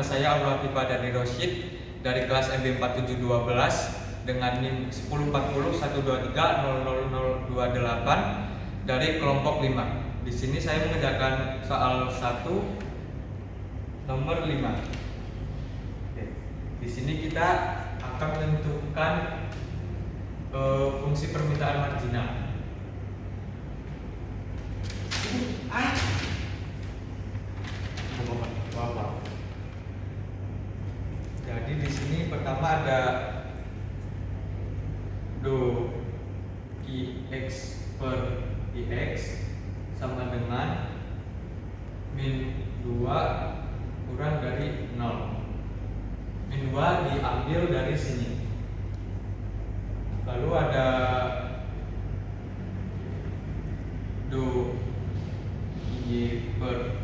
saya Aula Fifa dari Rosyid dari kelas MB 4712 dengan NIM 104012300028 dari kelompok 5. Di sini saya mengerjakan soal 1 nomor 5. Oke. Di sini kita akan menentukan fungsi permintaan marginal. Jadi di sini pertama ada do Ix per Ix sama dengan min 2 kurang dari 0. Min 2 diambil dari sini. Lalu ada do Y per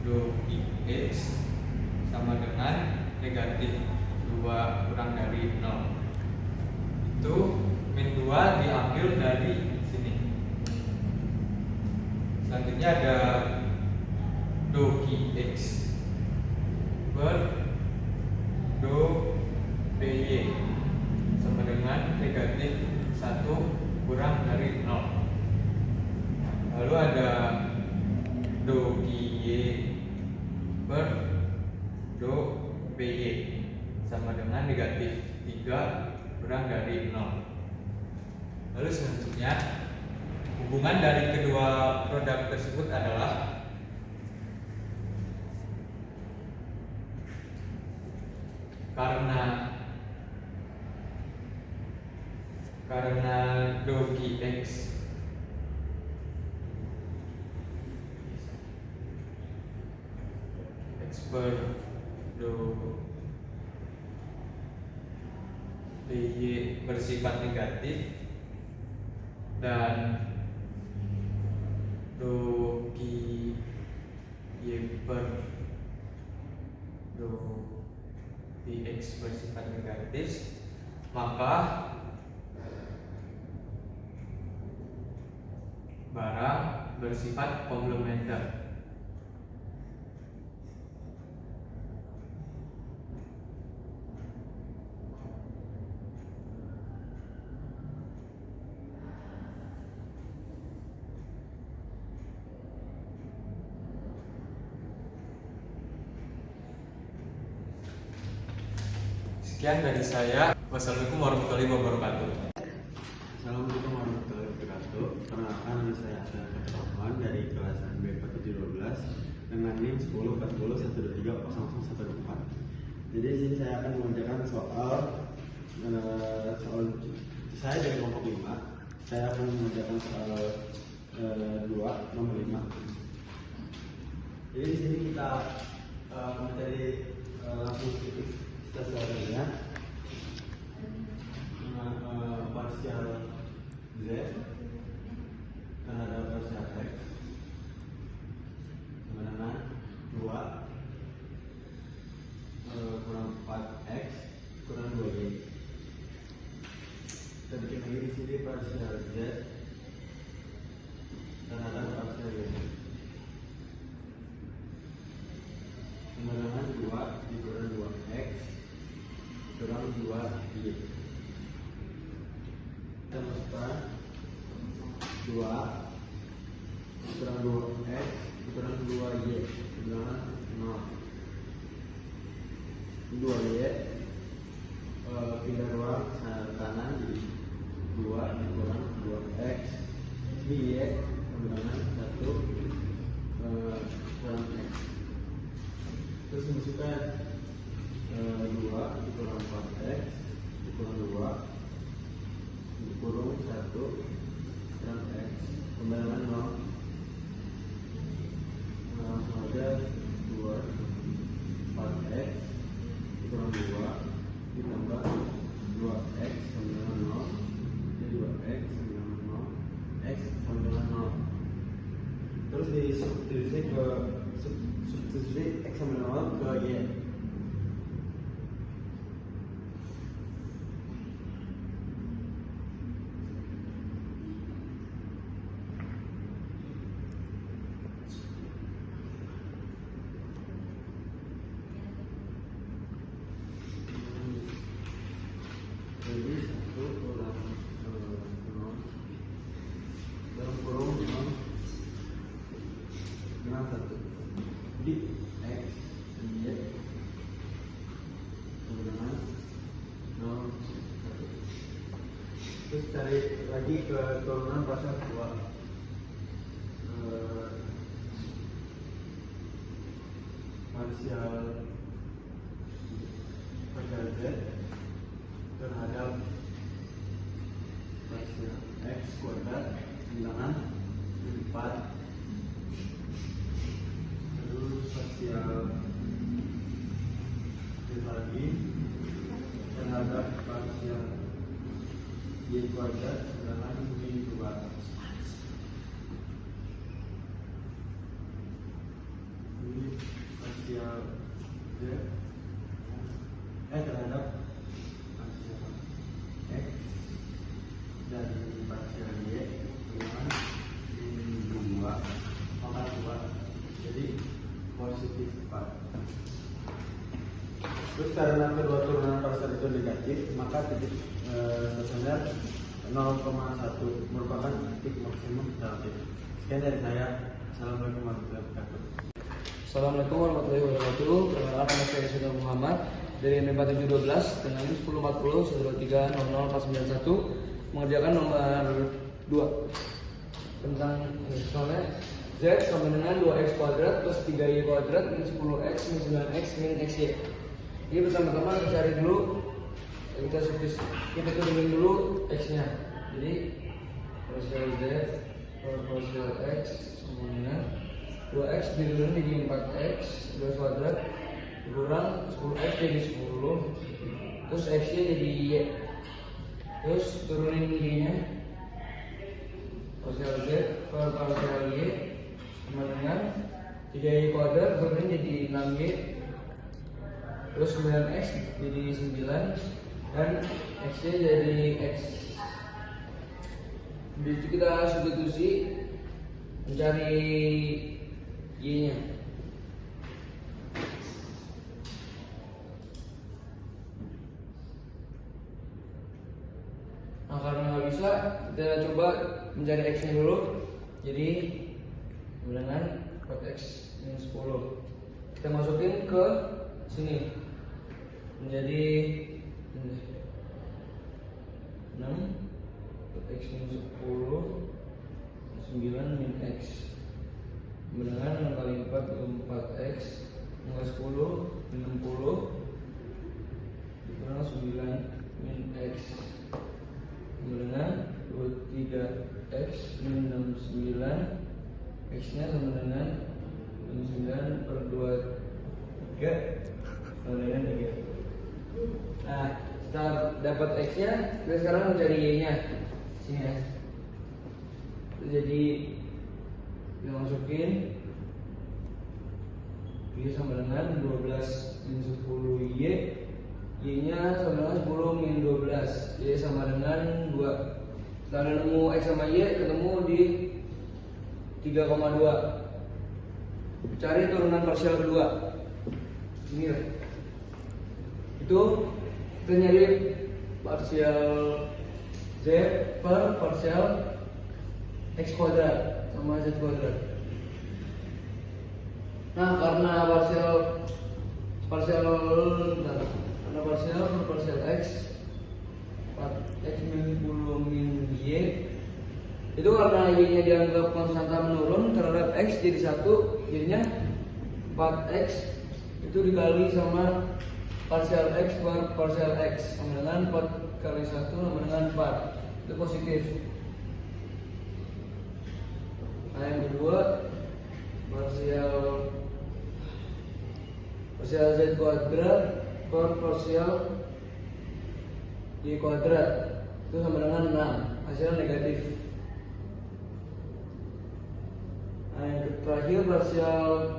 do Ix sama dengan negatif 2 kurang dari 0. Itu min 2 diambil dari sini. Selanjutnya ada do Q(x) per do Py sama dengan negatif 1 kurang dari 0. Lalu ada do Qy per do Py sama dengan negatif 3 kurang dari 0. Lalu selanjutnya hubungan dari kedua produk tersebut adalah karena do Qx per do Py bersifat negatif dan do Qy per do Px bersifat negatif, maka barang bersifat komplementer. Sekian dari saya. Wassalamualaikum warahmatullahi wabarakatuh. Assalamualaikum warahmatullahi wabarakatuh. Perkenalkan, nama saya Ahsan Rahman dari kelas MB 4712 dengan NIM 104012300014. Jadi di sini saya akan mengerjakan soal saya dari kelompok 5. Saya akan mengerjakan soal 2 nomor 5. Jadi di sini kita mencari langsung titik sesuatunya dengan parsial z terhadap parsial x sama dengan 2 kurang 4x kurang 2y. Kita bikin lagi di sini parsial z terhadap parsial y sama dengan 2 dikurang 2x kurang 2y. Kita masukkan 2 kurang 2x kurang 2y dengan 0. 2y pindah ruang kanan jadi 2 dikurang 2x y sama dengan 1 kurang x. Terus masukkan 2 dikurang 4x dikurang 2 dikurung 1 kurang x kembali dengan 0. Langsung aja 2 4x dikurang 2 ditambah 2x sama dengan 0 jadi 2x sama dengan 0 x sama dengan 0. Terus disubstitusi ke substitusi x sama 0 ke y. Jadi 1 kurang 0 dalam kurung 0 dengan 1. Jadi X dan Y sama dengan 0, 1. Terus cari lagi ke turunan partial 2. Partial Z terhadap partial X kuadrat bilangan 4, terus partial Z lagi terhadap partial Y kuadrat bilangan min 2. Ini partial Z terhadap partial X dan partial Y dengan min 2 pangkat 2, jadi positif 4. Terus karena kedua turunan partial itu negatif, maka titik stasioner 0,1 merupakan titik maksimum relatif. Sekian dari saya. Assalamualaikum warahmatullahi wabarakatuh. Assalamualaikum warahmatullahi wabarakatuh. Perkenalkan, nama saya Sudah Muhammad dari MP4712 dengan 1040 123 00491 mengerjakan nomor 2 tentang soalnya Z sama dengan 2x kuadrat plus 3y kuadrat min 10x min 9x min xy. Ini pertama-tama kita cari dulu, kita turunin dulu x-nya. Jadi partial Z per partial x sama dengan 2x diturunin jadi 4x 2 kuadrat kurang 10x jadi 10, terus x nya jadi y, terus turunin y nya partial Z per partial y sama dengan 3y kuadrat turunin jadi 6y, terus 9x jadi 9 dan x nya jadi x. Di situ kita substitusi mencari y nya. Nah, karena nggak bisa, kita coba mencari x nya dulu. Jadi dengan 4x min 10 kita masukin ke sini menjadi 6 4x min 10 9 min x dengan 6 kali 4 itu 4x dengan 10 min 60 dikurang 9 min x dengan 23x min 69, x nya sama dengan 9 per 23 sama dengan 3. Nah, setelah dapat x nya, kita sekarang mencari y nya sini ya. Jadi kita masukin y sama dengan 12 min 10 y, y nya sama dengan 10 min 12, y sama dengan 2. Setelah nemu x sama y ketemu di 3,2. Cari turunan parsial kedua. Ini lah. Itu kita nyari parsial z per parsial x kuadrat sama z kuadrat. Nah, karena parsial per parsial x 4x min 10 min y itu karena y nya dianggap konstanta menurun terhadap x jadi 1, jadinya 4x itu dikali sama parsial x per parsial x sama dengan 4 kali 1 sama dengan 4, itu positif. Nah, yang kedua parsial z kuadrat per parsial y kuadrat itu sama dengan 6, hasilnya negatif. Nah, yang terakhir parsial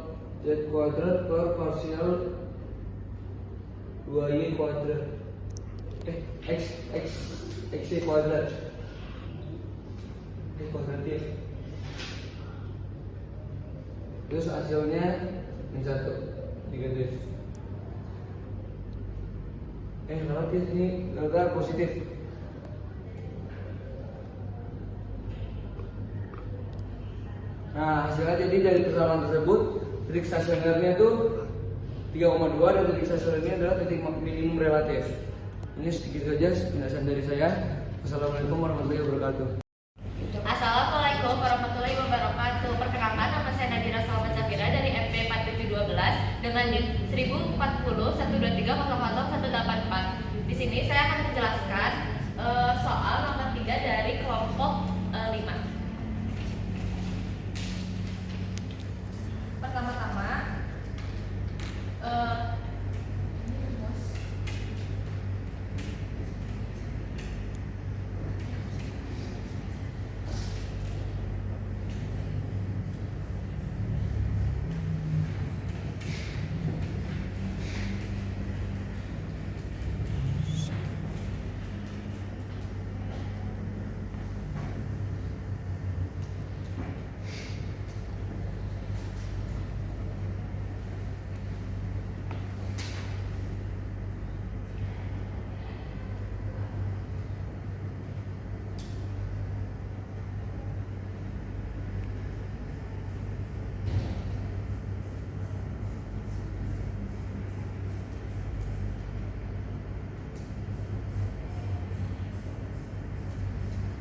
z kuadrat per parsial 2y kuadrat x kuadrat kuadratif. Terus hasilnya min 1 negatif. relatif ini gagal positif. Nah, hasilnya jadi dari persamaan tersebut titik stasionernya itu 3,2 dan titik stasionernya adalah titik minimum relatif. Ini sedikit saja penjelasan dari saya. Wassalamualaikum warahmatullahi wabarakatuh. Assalamualaikum warahmatullahi wabarakatuh. Perkenalkan, nama saya Nadira Salma Zafira dari MP 4712 dengan NIM 1040-123-00184. Di sini saya akan menjelaskan soal nomor 3 dari kelompok 5.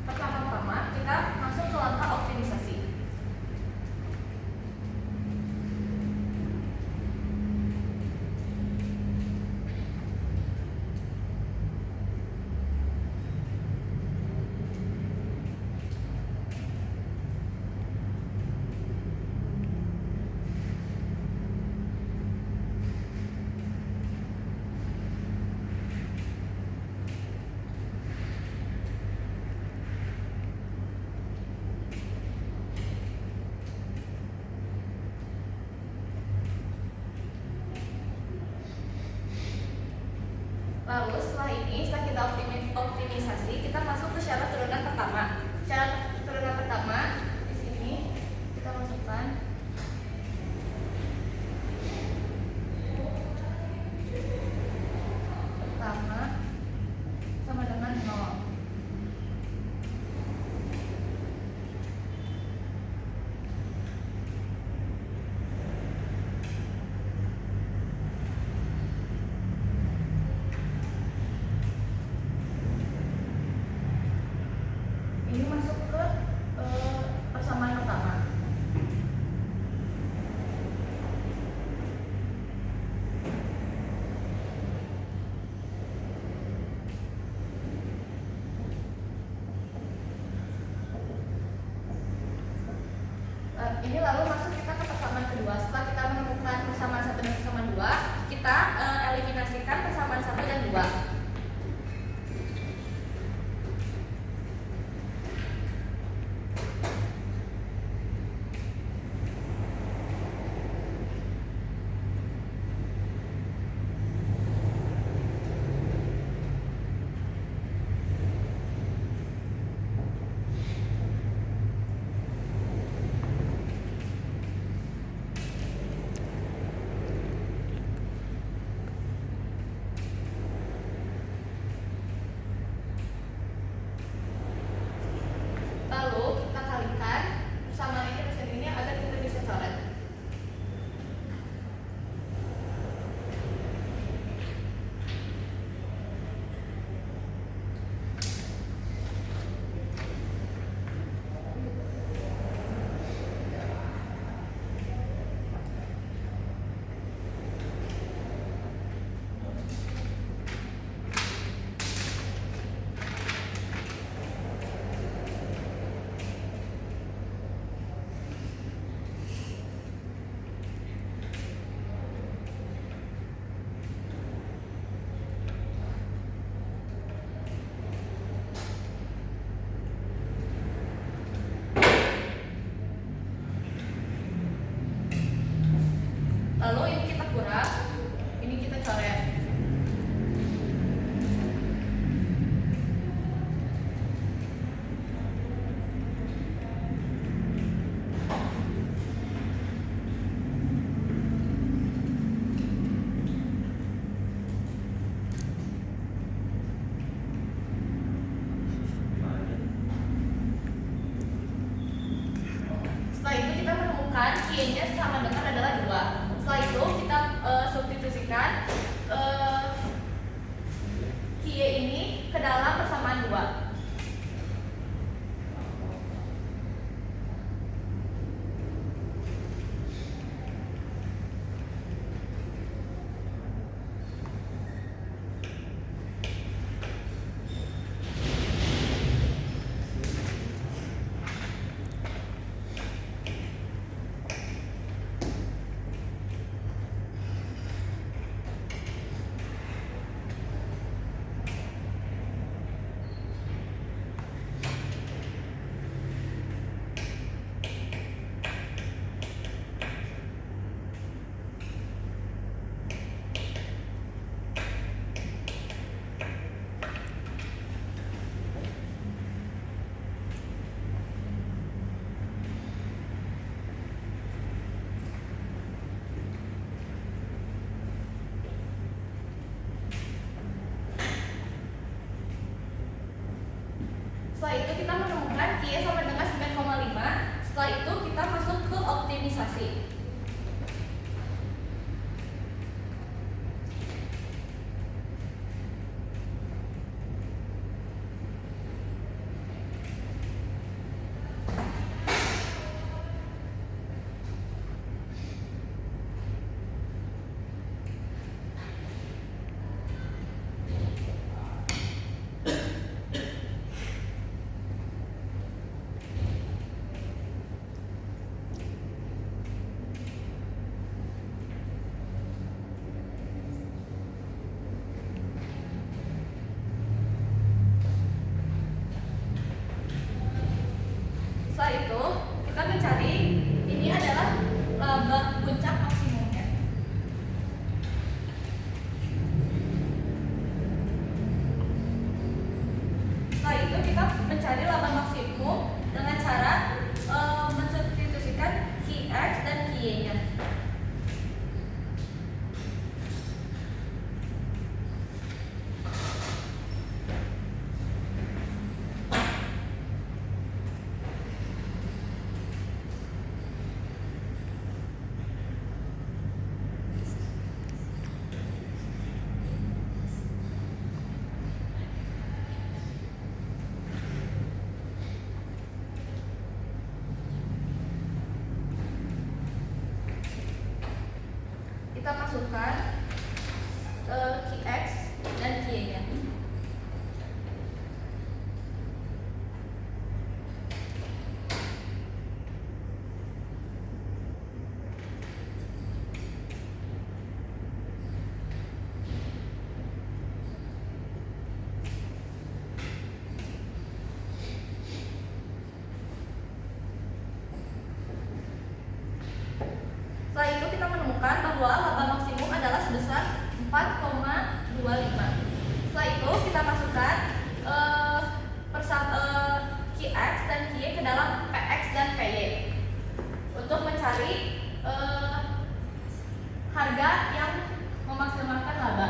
Pertama-tama, kita masuk ke langkah optimisasi. Lalu setelah kita optimisasi, kita masuk ke syarat turunan pertama. Syarat turunan pertama di sini kita masukkan pertama sama dengan 0. Ini masuk ke persamaan pertama. Ini lalu masuk kita ke persamaan kedua. Setelah kita menemukan persamaan 1 dan persamaan 2, kita eliminasikan persamaan 1 dan 2. ke dalam persamaan 2. Setelah itu kita menemukan QE sama dengan 9,5. Setelah itu kita masuk ke optimisasi. Setelah itu kita mencari ini adalah laba puncak maksimumnya. Setelah itu kita mencari laba maksimum dengan cara mensubstitusikan Qx dan Qy-nya. Kita masukkan Qx dan Qy-nya. Setelah itu kita menemukan bahwa laba maksimum adalah sebesar 4,25. Setelah itu kita masukkan Qx dan Qy ke dalam Px dan Py untuk mencari harga yang memaksimalkan laba.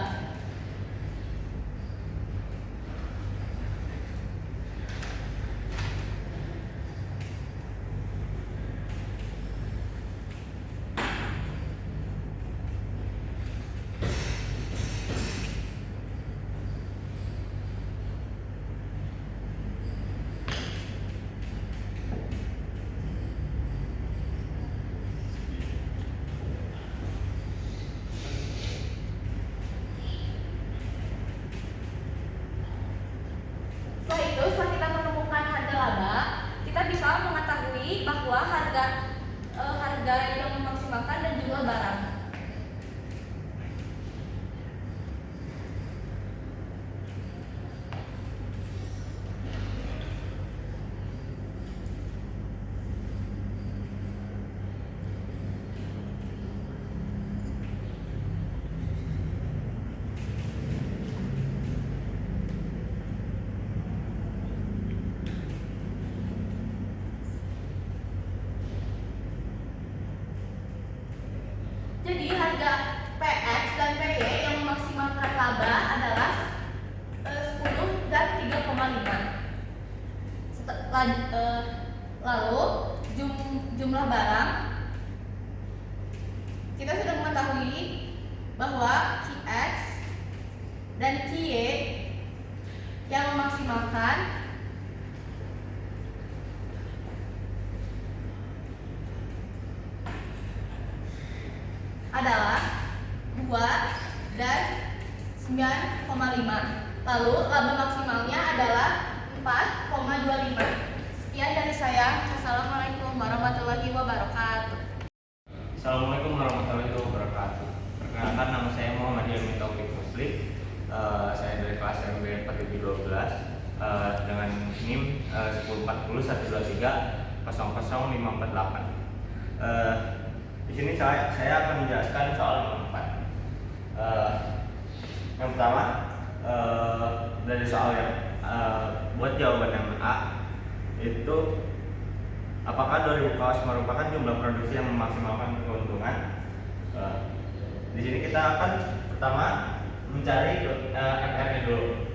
Setelah kita menemukan harga laba, kita bisa mengetahui bahwa harga yang memaksimalkan dan jumlah barang. Jadi harga Px dan Py yang memaksimalkan laba adalah 10 dan 3,5. Lalu jumlah barang kita sudah mengetahui bahwa Qx dan Qy yang memaksimalkan adalah 2 dan 9,5. Lalu laba maksimalnya adalah 4,25. Sekian dari saya. Assalamualaikum warahmatullahi wabarakatuh. Assalamualaikum warahmatullahi wabarakatuh. Perkenalkan, nama saya Muhammad Yamin Taufik Muslim. Saya dari kelas MB 4712 dengan NIM 1040 123 00548. Di sini saya akan menjelaskan soal nomor 4. Yang pertama, dari soal yang buat jawaban yang A itu, apakah 2000 kaos merupakan jumlah produksi yang memaksimalkan keuntungan? Di sini kita akan pertama mencari MR-nya dulu.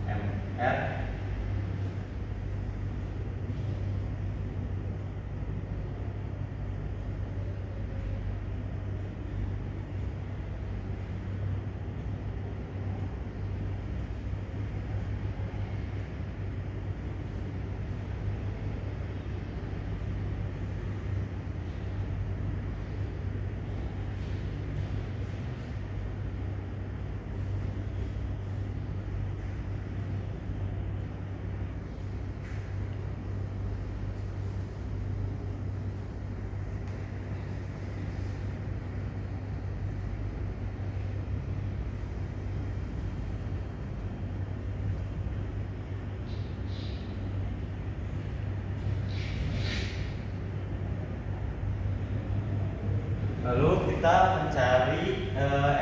MR lalu kita mencari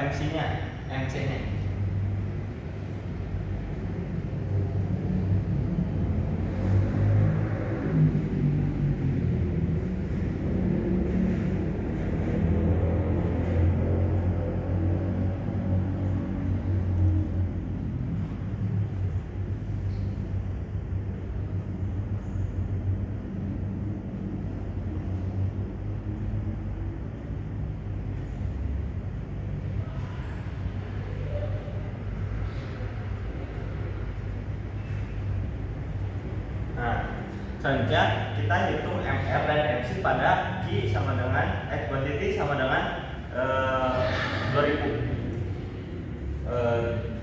MC-nya. Nah, selanjutnya kita hitung MR dan MC pada Q sama dengan quantity sama dengan 2000.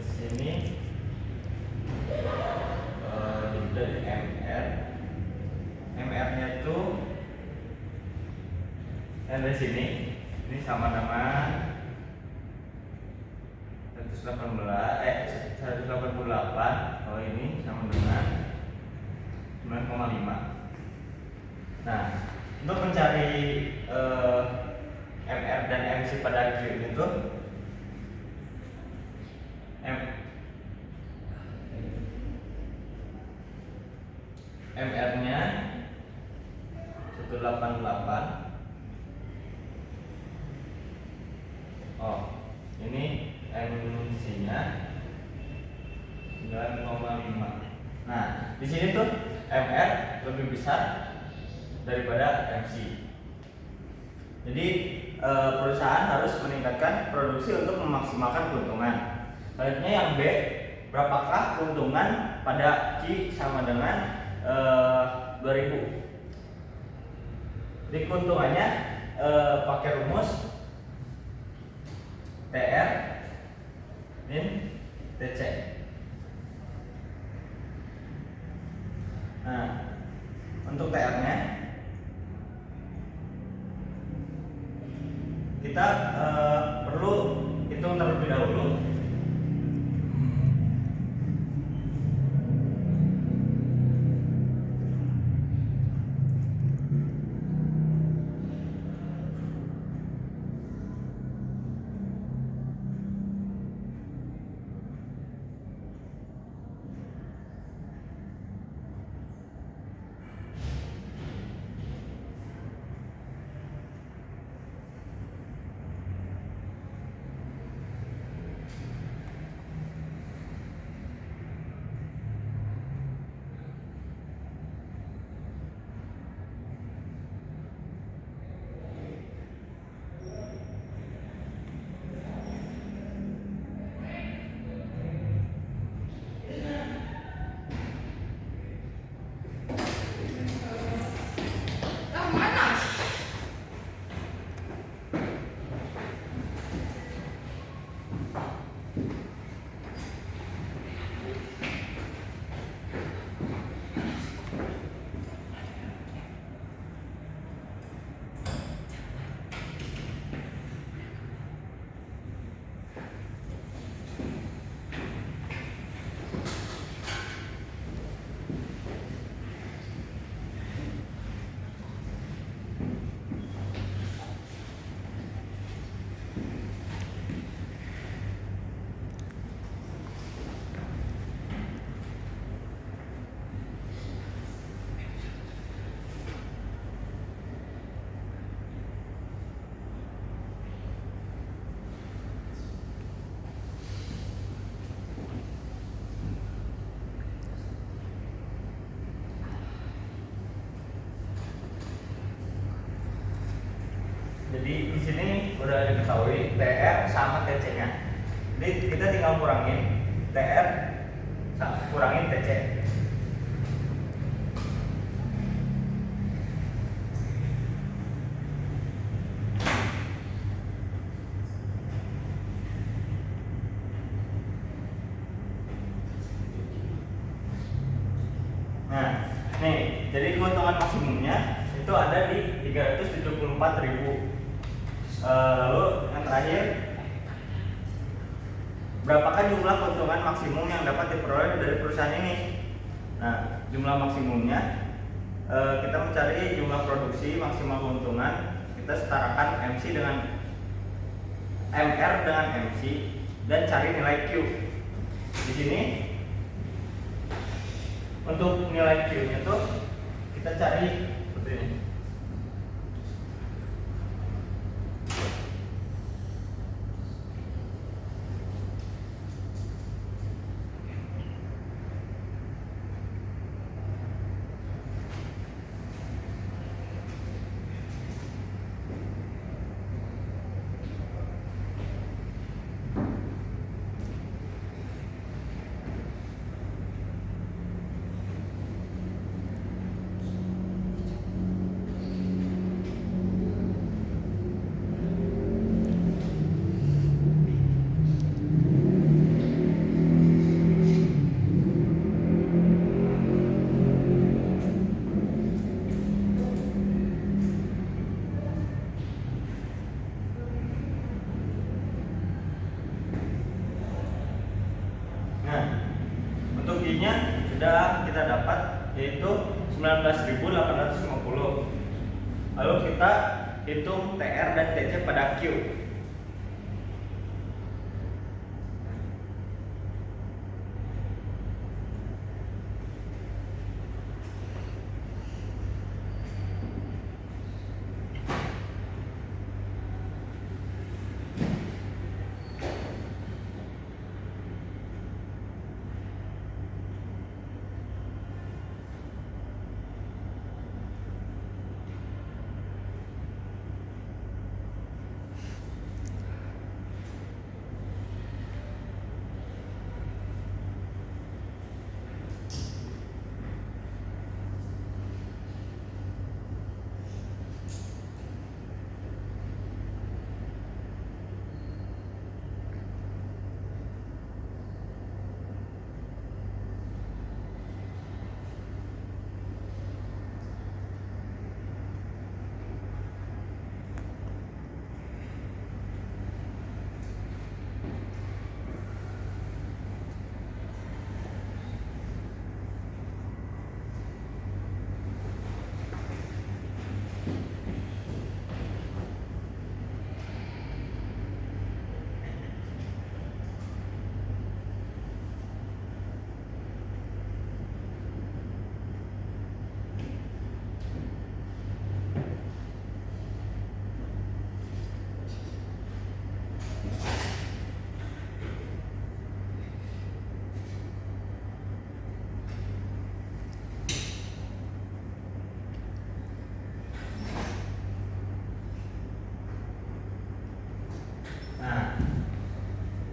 Sini dari MR-nya itu dari sini, ini sama dengan 188. Oh, ini sama dengan 9,5. Nah, untuk mencari MR dan MC pada Q itu, MR-nya 188. Oh, ini MC-nya 9,5. Nah, di sini tuh MR lebih besar daripada MC. Jadi perusahaan harus meningkatkan produksi untuk memaksimalkan keuntungan. Selanjutnya yang B, berapakah keuntungan pada Q sama dengan 2000? Jadi keuntungannya pakai rumus TR min TC. Nah, untuk TR-nya kita perlu hitung terlebih dahulu. diketahui TR sama TC-nya. Jadi kita tinggal kurangin TR kurangin TC. Nah, nih, jadi keuntungan maksimumnya itu ada di 374.000. Lalu yang terakhir, berapakah jumlah keuntungan maksimum yang dapat diperoleh dari perusahaan ini? Nah, jumlah maksimumnya kita mencari jumlah produksi maksimal keuntungan, kita setarakan MC dengan MR dengan MC dan cari nilai Q. Di sini untuk nilai Q-nya tuh kita cari seperti ini. Nah, untuk Y-nya sudah kita dapat, yaitu 19.850. Lalu kita hitung TR dan TC pada Q.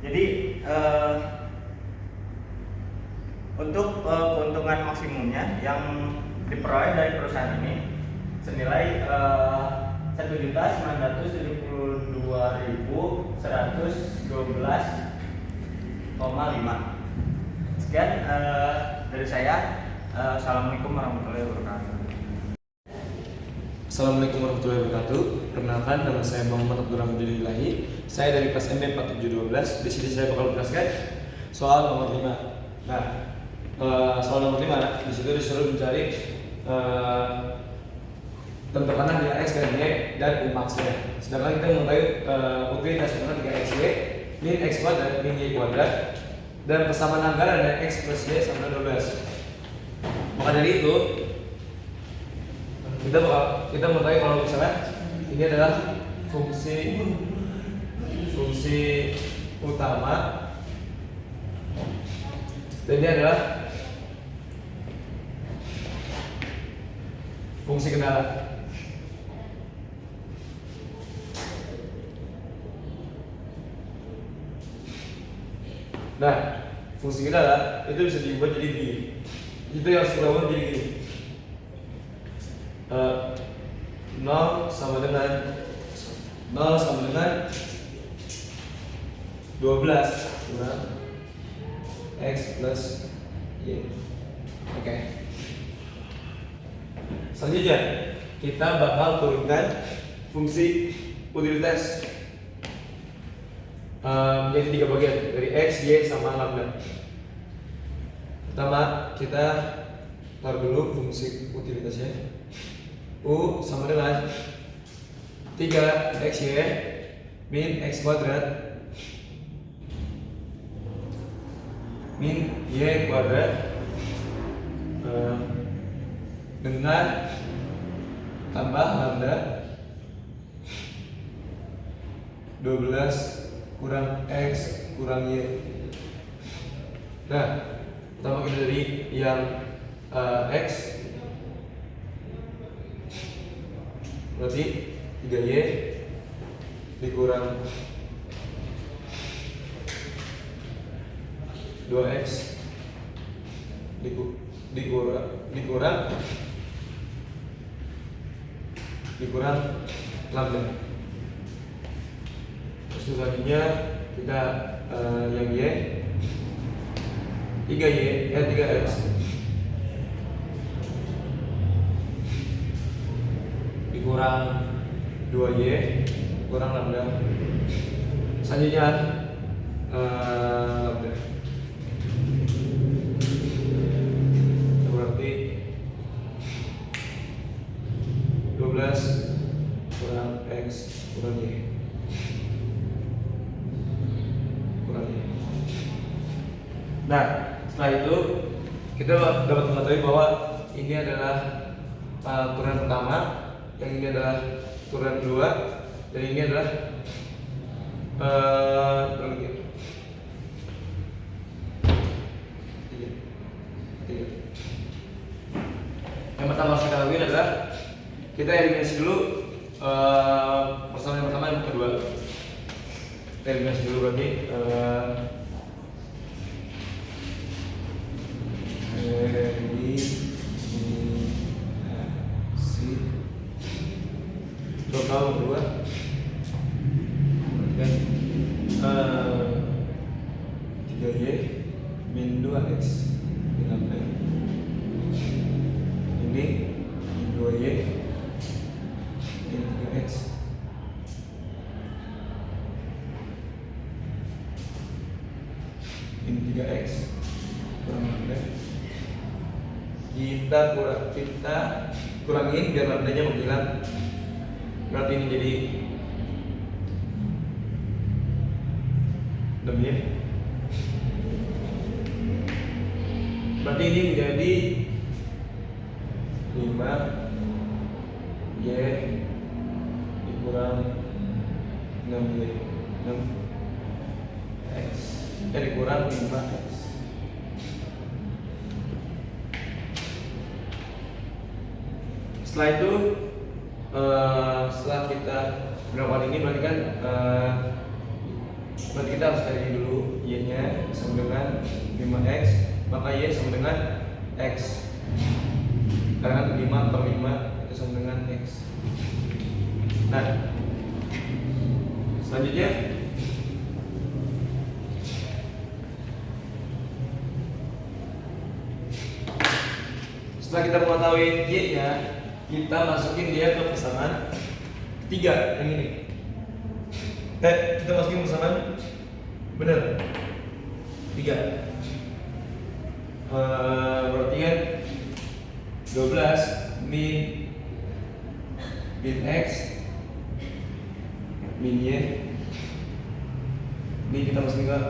Jadi untuk keuntungan maksimumnya yang diperoleh dari perusahaan ini senilai 1.972.112,5. Sekian dari saya. Assalamualaikum warahmatullahi wabarakatuh. Assalamualaikum warahmatullahi wabarakatuh. Perkenalkan, nama saya Muhammad Abdul Rahman Ilahi. Saya dari kelas MB 4712. Di sini saya bakal menjelaskan soal nomor 5. Nah, soal nomor 5 di situ disuruh mencari tentukan nilai X dan Y dan U max-nya. Sedangkan kita mengetahui utilitas dengan 3XY, min X kuadrat, min Y kuadrat, dan persamaan anggaran dari X plus Y sama 12. Maka dari itu kita mengetahui kalau misalnya ini adalah fungsi utama dan ini adalah fungsi kendala. Nah, fungsi kita adalah itu bisa dibuat jadi gini. Itu yang harus kita buat jadi gini. 0 sama dengan 12 kurang x plus y. Oke. Selanjutnya kita bakal turunkan fungsi utilitas menjadi 3 bagian dari x, y, sama lambda. Pertama kita taruh dulu fungsi utilitasnya. U sama dengan 3xy min x kuadrat min y kuadrat dengan tambah lambda 12 kurang x kurang y. Nah, pertama kita dari yang x berarti 3y dikurang 2x dikurang lambda. Terus selanjutnya kita yang y 3x dikurang 2y kurang lambda. Selanjutnya lambda berarti 12 kurang x kurang y kurang y. Nah, setelah itu kita dapat mengetahui bahwa ini adalah turunan pertama, yang ini adalah turunan kedua, dan ini adalah tiga. Yang pertama harus kita lakuin adalah kita eliminasi dulu persamaan yang pertama dan kedua. Kita eliminasi dulu berarti total kedua dan 3y min 2x min lambda ini min 2y min 3x min 3x kurang lambda. Kita kurangin biar lambdanya menghilang. Berarti ini jadi 6y. Berarti ini menjadi 5y dikurang 6y 6x dikurang 5x. Setelah itu setelah kita melakukan ini berarti kan berarti kita harus cari dulu y-nya sama dengan 5x, maka y sama dengan x karena 5 per 5 itu sama dengan x. Nah, selanjutnya setelah kita mengetahui y-nya, kita masukin dia ke persamaan ketiga yang ini. Kita masukin persamaan benar 3. Berarti kan 12 min x min y. Ini kita masukin ke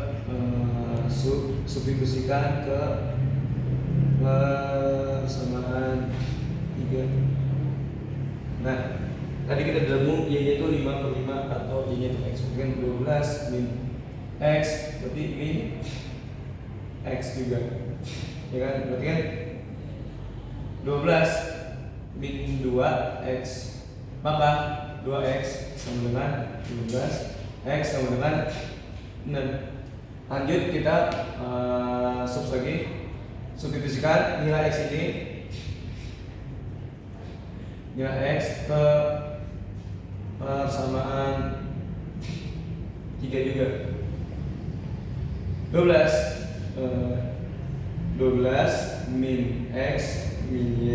substitusikan ke persamaan 3. Nah, tadi kita demu y-nya itu 5 per 5 atau y-nya itu x. Mungkin 12 min x berarti min x juga. Ya kan? Berarti kan 12 min 2x, maka 2x sama dengan 12, x sama dengan 6. Lanjut kita substitusikan nilai x ini, nilai x ke persamaan 3 juga. 12 min x min y,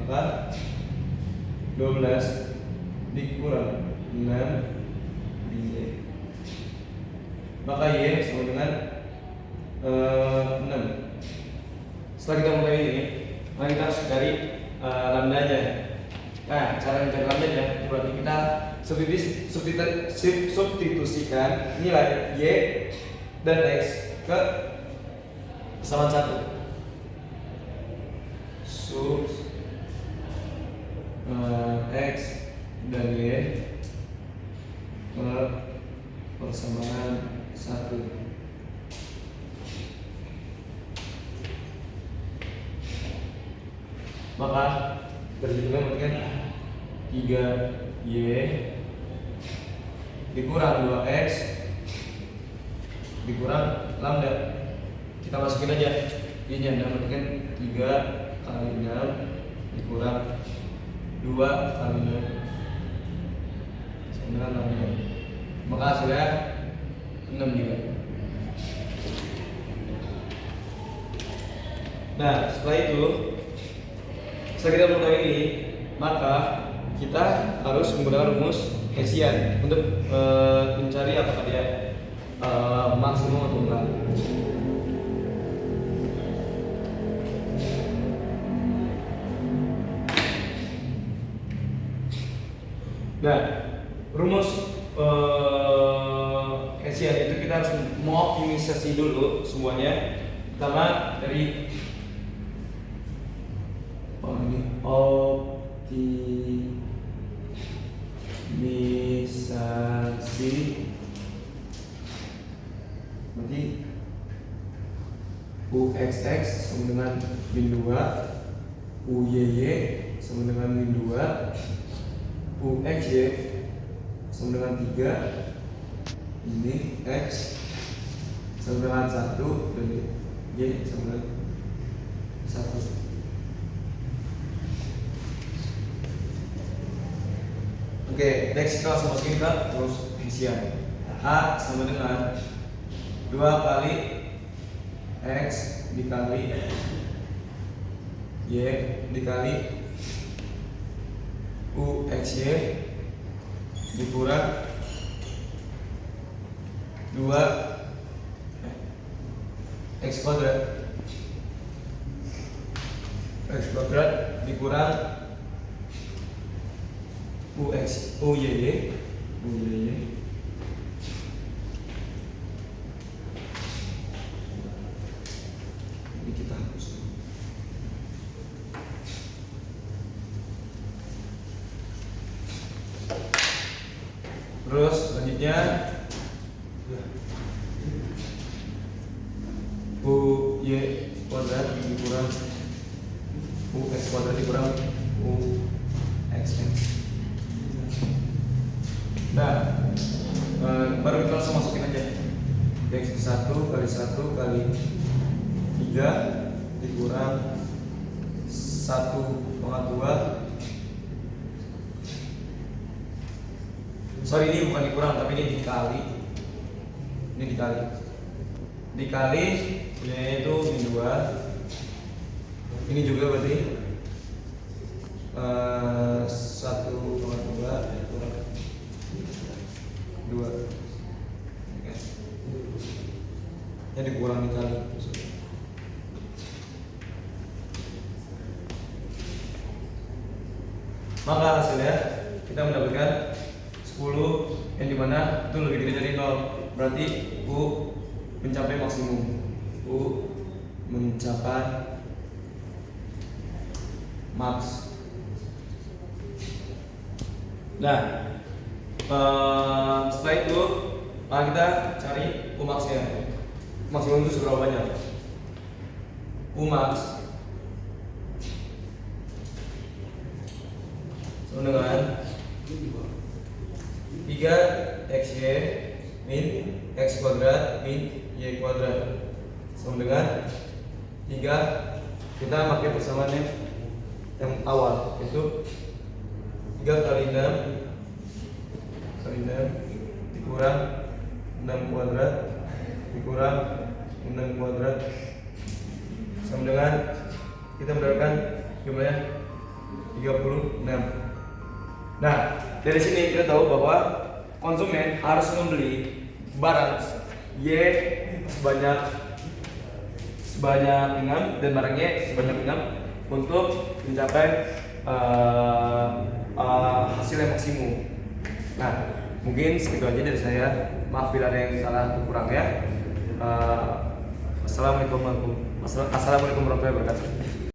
maka 12 dikurang 6 min y, maka y sama dengan 6. Setelah kita mulai ini, maka kita harus cari lambdanya. Nah, cara mencari lambdanya berarti kita substitusikan nilai y dan x ke persamaan 1. Sub x dan y ke persamaan 1. Maka berjumlah kan 3y dikurang 2x dikurang lambda. Kita masukin aja y nya, dan kan 3 kali 6 dikurang 2 kali 6 sama dengan lambda, maka hasilnya 6 juga. Nah, setelah kita mengetahui ini, maka kita harus menggunakan rumus Hessian untuk mencari apakah dia maksimum atau enggak. Nah, rumus Hessian itu kita harus mengoptimisasi dulu semuanya. Pertama dari optimisasi, berarti uxx sama dengan min 2, uyy sama dengan min 2, uxy sama dengan 3, ini x sama dengan 1 dan y sama dengan 1. Oke, next kita langsung masukin ke rumus Hessian. A sama dengan 2 kali x dikali y dikali uxy dikurang 2 x kuadrat dikurang uyy ini kita hapus. Terus selanjutnya uy kuadrat dikurang ux kuadrat dikurang uxx. Nah, baru kita langsung masukin aja. X 1 kali 1 kali 3 dikurang 1,2. Sorry, ini bukan dikurang, tapi ini dikali. Ini dikali yaitu min 2. Ini juga berarti 1,2 dikurang 2. Oke. Ya dikurang dikali. Maka hasilnya kita mendapatkan 10 yang dimana itu lebih gede dari 0. Berarti U mencapai maksimum. U mencapai max. Nah, setelah itu kita cari Umax-nya. Maksimum itu seberapa banyak? Umax sama dengan 3xy min X kuadrat min Y kuadrat sama dengan 3. Kita pakai persamaan yang awal, itu 3 kali 6 dikurang 6 kuadrat dikurang 6 kuadrat sama dengan, kita mendapatkan jumlahnya 36. Nah, dari sini kita tahu bahwa konsumen harus membeli barang Y sebanyak 6 dan barang Y sebanyak 6 untuk mencapai hasil yang maksimum. Nah, mungkin segitu aja dari saya. Maaf bila ada yang salah atau kurang ya. Assalamualaikum warahmatullahi wabarakatuh.